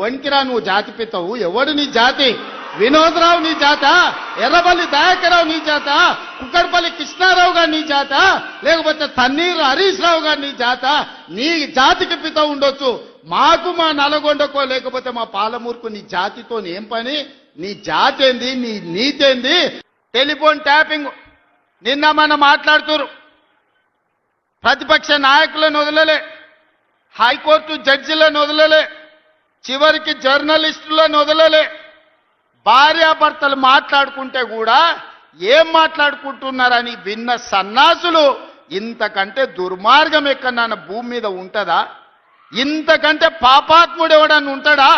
వణికిరా నువ్వు జాతి పిత్తవు. ఎవడు నీ జాతి? వినోదరావు నీ జాత? ఎర్రబల్లి దయాకరావు నీ జాత? కుక్కడపల్లి కృష్ణారావు గారు నీ జాత? లేకపోతే తన్నీరు హరీష్ రావు గారు నీ జాత? నీ జాతికి పిత ఉండొచ్చు, మాకు మా నల్గొండకో లేకపోతే మా పాలమూరుకు నీ జాతితో ఏం పని? నీ జాతి ఏంది? నీ నీతేంది? టెలిఫోన్ ట్యాపింగ్ నిన్న మనం మాట్లాడుతున్నారు. ప్రతిపక్ష నాయకులను వదలలే, హైకోర్టు జడ్జిలను వదలలే, చివరికి జర్నలిస్టులను వదలలే. భార్యాభర్తలు మాట్లాడుకుంటే కూడా ఏం మాట్లాడుకుంటున్నారని విన్న సన్నాసులు ఇంతకంటే దుర్మార్గం ఎక్కడన్నా భూమి మీద ఉంటుందా? ఇంతకంటే పాపాత్ముడు ఎవడన్నా ఉంటాడా?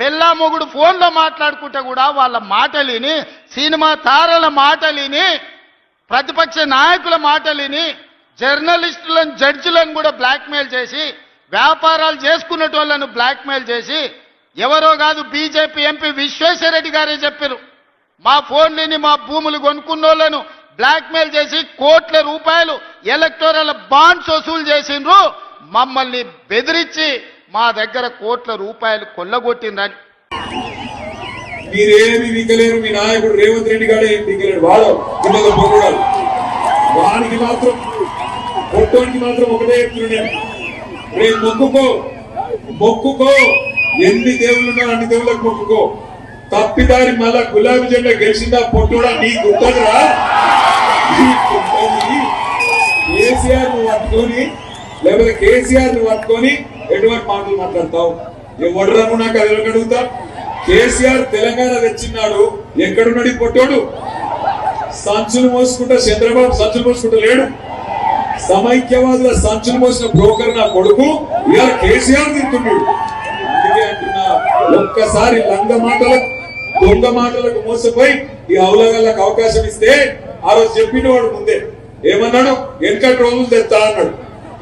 పెళ్ళా మొగుడు ఫోన్లో మాట్లాడుకుంటే కూడా వాళ్ళ మాటలిని, సినిమా తారల మాటలిని, ప్రతిపక్ష నాయకుల మాటలిని, జర్నలిస్టులను జడ్జిలను కూడా బ్లాక్మెయిల్ చేసి, వ్యాపారాలు చేసుకునేటోళ్లను బ్లాక్మెయిల్ చేసి, ఎవరో కాదు బీజేపీ ఎంపీ విశ్వేశ్వరరెడ్డి గారే చెప్పారు, మా ఫోన్లని మా భూములు కొనుక్కున్నోళ్లను బ్లాక్మెయిల్ చేసి కోట్ల రూపాయలు ఎలక్టోరల్ బాండ్స్ వసూలు చేసిండ్రు, మమ్మల్ని బెదిరించి మా దగ్గర కోట్ల రూపాయలు కొల్లగొట్టిండ్రని. మీరేమి వికలేరు, మీ నాయకుడు రేవంత్ రెడ్డి గారు ఏం వికలేడు. వాడికి మాత్రం పొట్టోనికి మాత్రం ఒకటే చెప్తున్నాను, రేపు మొక్కుకో ఎన్ని దేవుళ్ళున్నా అన్ని దేవుళ్ళకు మొక్కుకో. తప్పిదారి మళ్ళా గులాబీ జెండా గెలిచిందా పొట్టోడా నీ గుర్తరా? కేసీఆర్ ను పట్టుకొని లేకపోతే కేసీఆర్ ను పట్టుకొని ఎటువంటి మాటలు మాట్లాడతావు? ఎవడరాను నాకు అది అడుగుతా. కేసీఆర్ తెలంగాణ తెచ్చిన్నాడు, ఎక్కడున్నాడు పొట్టోడు? సంచులు మోసుకుంటా, చంద్రబాబు సంచులు మోసుకుంటా లేడు. సమైక్యవాదుల సంచులు మోసిన బ్రోకర్ నా కొడుకు ఇవాళ కేసీఆర్ తింటున్నాడు. అందుకే అంటున్నా, ఒక్కసారి లంగ మాటలకు దొంగ మాటలకు మోసపోయి ఈ అవలగాళ్ళకు అవకాశం ఇస్తే ఆ రోజు చెప్పిన వాడు ముందే ఏమన్నాడు? వెనకటి రోజులు తెస్తా అన్నాడు.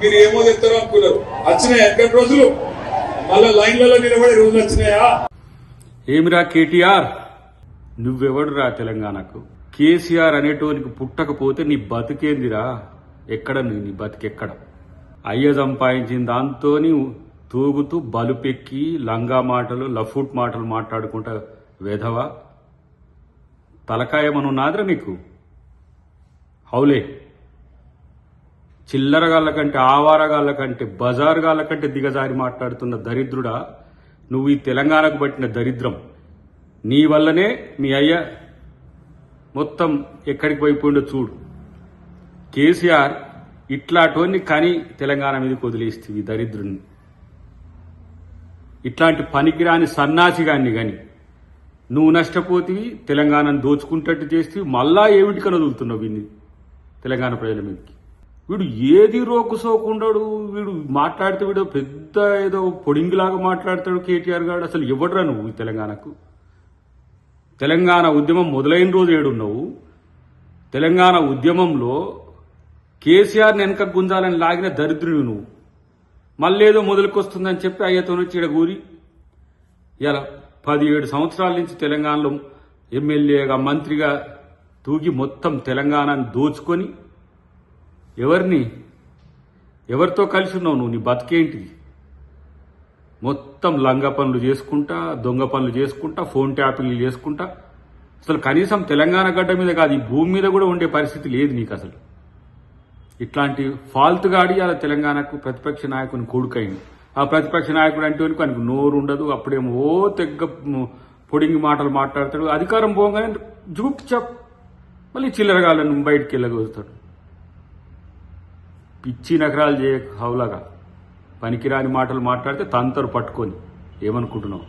మీరు ఏమో తెస్తారో అనుకున్నారు, వచ్చినాయి వెనకటి రోజులు. మళ్ళా లైన్లలో నిలబడే రోజులు వచ్చినాయా? ఏమిరా కేటీఆర్, నువ్వెవడురా తెలంగాణకు? కేసీఆర్ అనేటోనికి పుట్టకపోతే నీ బతికేందిరా? ఎక్కడ నీ బతికెక్కడ? అయ్య సంపాదించిన దాంతో తూగుతూ బలుపెక్కి లంగా మాటలు లఫూట్ మాటలు మాట్లాడుకుంటా వేధవా తలకాయమనున్నాదిరా నీకు? హౌలే, చిల్లరగాళ్ళ కంటే, ఆవారగాళ్ళ కంటే, బజారుగాళ్ళ కంటే దిగజారి మాట్లాడుతున్న దరిద్రుడా నువ్వు. ఈ తెలంగాణకు పట్టిన దరిద్రం నీ వల్లనే మీ అయ్య మొత్తం ఎక్కడికి పోయిపోయిండో చూడు. కేసీఆర్ ఇట్లాంటివన్నీ కానీ తెలంగాణ మీదకి వదిలేస్తుంది దరిద్రుని. ఇట్లాంటి పనికిరాని సన్నాసిగాన్ని కానీ నువ్వు నష్టపోతివి, తెలంగాణను దోచుకుంటట్టు చేస్తే మళ్ళా ఏమిటికని వదులుతున్నావు వీడిని తెలంగాణ ప్రజల మీదకి. వీడు ఏది రోకుసోకుండాడు, వీడు మాట్లాడితే వీడు పెద్ద ఏదో పొడింగిలాగా మాట్లాడతాడు కేటీఆర్ గారు. అసలు ఎవడరా నువ్వు తెలంగాణకు? తెలంగాణ ఉద్యమం మొదలైన రోజు ఏడున్నావు? తెలంగాణ ఉద్యమంలో కేసీఆర్ని వెనక గుంజాలని లాగిన దరిద్రుడు నువ్వు. మళ్ళేదో మొదలుకొస్తుందని చెప్పి అయ్యతో చీడగూరి ఇలా 17 సంవత్సరాల నుంచి తెలంగాణలో ఎమ్మెల్యేగా మంత్రిగా తూగి మొత్తం తెలంగాణను దోచుకొని ఎవరితో కలిసి ఉన్నావు నువ్వు? నీ బతికేంటిది? మొత్తం లంగ పనులు చేసుకుంటా, దొంగ పనులు చేసుకుంటా, ఫోన్ ట్యాపింగ్లు చేసుకుంటా. అసలు కనీసం తెలంగాణ గడ్డ మీద కాదు, ఈ భూమి మీద కూడా ఉండే పరిస్థితి లేదు నీకు అసలు. ఇట్లాంటి ఫాల్తుగాడి అలా తెలంగాణకు ప్రతిపక్ష నాయకుని కొడుకైంది. ఆ ప్రతిపక్ష నాయకుడు అంటే ఆయనకు నోరు ఉండదు. అప్పుడేమో తెగ్గ పొడింగి మాటలు మాట్లాడతాడు. అధికారం పోగానే జూప్ చప్ మళ్ళీ చిల్లరగాళ్ళను బయటికి వెళ్ళగలుగుతాడు. పిచ్చి నగరాలు చేయ హౌలాగా పనికిరాని మాటలు మాట్లాడితే తంతరు పట్టుకొని ఏమనుకుంటున్నావు?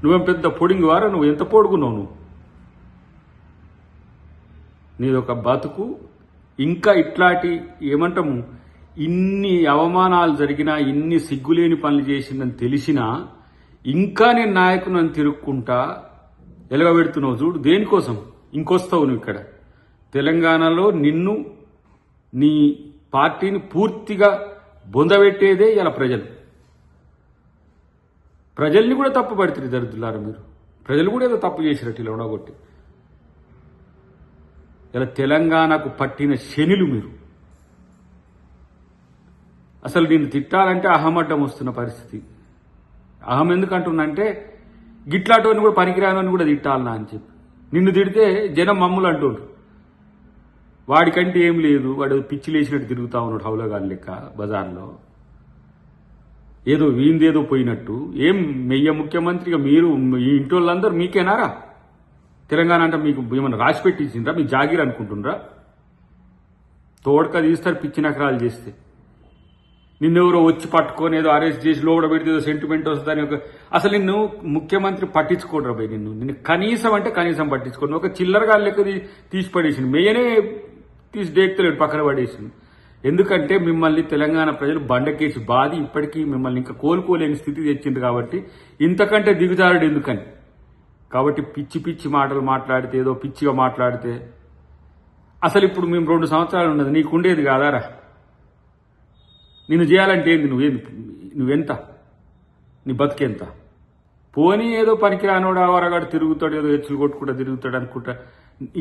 నువ్వేం పెద్ద పొడింగి వారా? నువ్వు ఎంత పొడుగున్నావు? నువ్వు నీదొక బతుకు. ఇంకా ఇట్లాంటి ఏమంటాము, ఇన్ని అవమానాలు జరిగినా, ఇన్ని సిగ్గులేని పనులు చేసిందని తెలిసినా ఇంకా నేను నాయకుని తిరుక్కుంటా ఎలగబెడుతున్నావు చూడు. దేనికోసం? ఇంకొస్తావు నువ్వు ఇక్కడ తెలంగాణలో నిన్ను, నీ పార్టీని పూర్తిగా బొందబెట్టేదే ఇలా ప్రజల్ని కూడా తప్పు పడుతుంది దరిద్రులారా మీరు. ప్రజలు కూడా ఏదో తప్పు చేసినట్టు ఇలా ఉండగొట్టి ఇలా తెలంగాణకు పట్టిన శనులు మీరు. అసలు నిన్ను తిట్టాలంటే అహమడ్డం వస్తున్న పరిస్థితి. అహం ఎందుకు అంటున్నంటే గిట్లాటోని కూడా పనికిరానని కూడా తిట్టాలనా అని చెప్పి నిన్ను తిడితే జనం మమ్ములు అంటుండ్రు. వాడికంటే ఏం లేదు, వాడు పిచ్చి లేచినట్టు తిరుగుతా ఉన్నాడు హౌలగాని లెక్క బజార్లో, ఏదో వీందేదో పోయినట్టు. ఏం మెయ్య ముఖ్యమంత్రిగా మీరు ఈ ఇంటి వాళ్ళందరూ మీకేనారా? తెలంగాణ అంటే మీకు ఏమన్నా రాసి పెట్టించిండ్రా? మీ జాగీర్ అనుకుంటుండ్రా? తోడక తీస్తారు పిచ్చి నకరాలు చేస్తే. నిన్నెవరో వచ్చి పట్టుకొని ఏదో అరెస్ట్ చేసి లోపల పెడితే ఏదో సెంటిమెంట్ వస్తుందని అసలు నిన్ను ముఖ్యమంత్రి పట్టించుకోడరా పోయి. నిన్ను కనీసం అంటే కనీసం పట్టించుకోండి. ఒక చిల్లరగా లెక్క తీసి పడేసింది, మెయ్యనే తీసి డేక్తలేడు, పక్కన పడేసింది. ఎందుకంటే మిమ్మల్ని తెలంగాణ ప్రజలు బండకేసి బాధి ఇప్పటికీ మిమ్మల్ని ఇంకా కోలుకోలేని స్థితి తెచ్చింది. కాబట్టి ఇంతకంటే దిగుజారుడు ఎందుకని. కాబట్టి పిచ్చి పిచ్చి మాటలు మాట్లాడితే, ఏదో పిచ్చిగా మాట్లాడితే అసలు ఇప్పుడు మేము 2 సంవత్సరాలు ఉన్నది, నీకుండేది కాదారా? నిన్ను చేయాలంటే ఏంది? నువ్వెంత? నీ బతికెంత? పోనీ ఏదో పనికిరానోడు ఆవరగాడు తిరుగుతాడు, ఏదో హెచ్చులు కొట్టుకుంటా తిరుగుతాడు అనుకుంటా.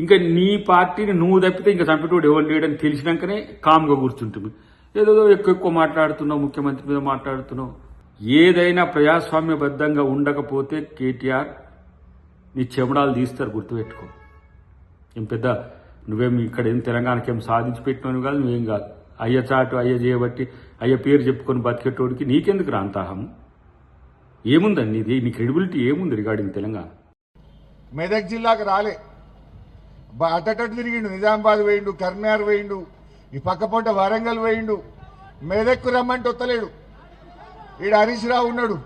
ఇంకా నీ పార్టీని నువ్వు తప్పితే ఇంకా చంపేటోడు ఎవరు లేడని తెలిసినాకనే కామ్గా కూర్చుంటుంది. ఏదో ఎక్కువ మాట్లాడుతున్నావు, ముఖ్యమంత్రి మీద మాట్లాడుతున్నావు. ఏదైనా ప్రజాస్వామ్యబద్ధంగా ఉండకపోతే కేటీఆర్ నీ చెమడాలు తీస్తారు, గుర్తుపెట్టుకో. ఏం పెద్ద నువ్వేం ఇక్కడ ఏం తెలంగాణకి ఏం సాధించి పెట్టినవి కాదు, నువ్వేం కాదు. అయ్య చాటు అయ్య చేయబట్టి అయ్య పేరు చెప్పుకొని బతికేటోడికి నీకెందుకు రాంతాహం? ఏముందండి ఇది? నీ క్రెడిబిలిటీ ఏముంది రిగార్డింగ్ తెలంగాణ? మెదక్ జిల్లాకు రాలే, అటటటు తిరిగిండు. నిజామాబాద్ వేయిండు, కర్నార్ వేయిండు, ఈ పక్కపొంట వరంగల్ వేయిండు. మెదక్కు రమ్మంటే వస్తలేడు. ఈడ హరీష్ రావు ఉన్నాడు,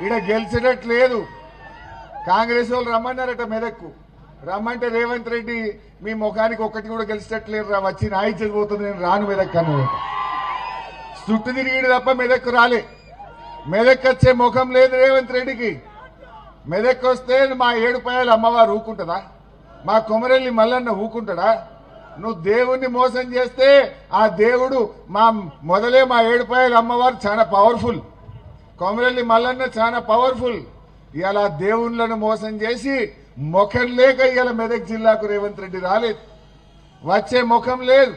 ఈడ గెలిచేటట్లేదు. కాంగ్రెస్ వాళ్ళు రమ్మన్నారట మెదక్కు. రమ్మంటే రేవంత్ రెడ్డి మీ ముఖానికి ఒక్కటి కూడా గెలిచేటట్లేదు రా, వచ్చి నాయిచ్చేది పోతుంది, నేను రాను మెదక్ అన్నాడు. చుట్టూ తిరిగిడు తప్ప మెదక్కు రాలే. మెదక్ వచ్చే ముఖం లేదు రేవంత్ రెడ్డికి. మెదక్ వస్తే మా ఏడుపాయల అమ్మవారు ఊకుంటుందా? మా కొమరెల్లి మల్లన్న ఊకుంటాడా? నువ్వు దేవుణ్ణి మోసం చేస్తే ఆ దేవుడు మొదలే మా ఏడుపాయల అమ్మవారు చాలా పవర్ఫుల్, కొమరెల్లి మల్లన్న చాలా పవర్ఫుల్. ఇలా దేవుళ్ళను మోసం చేసి ముఖం లేక ఇవాళ మెదక్ జిల్లాకు రేవంత్ రెడ్డి రాలేదు, వచ్చే ముఖం లేదు.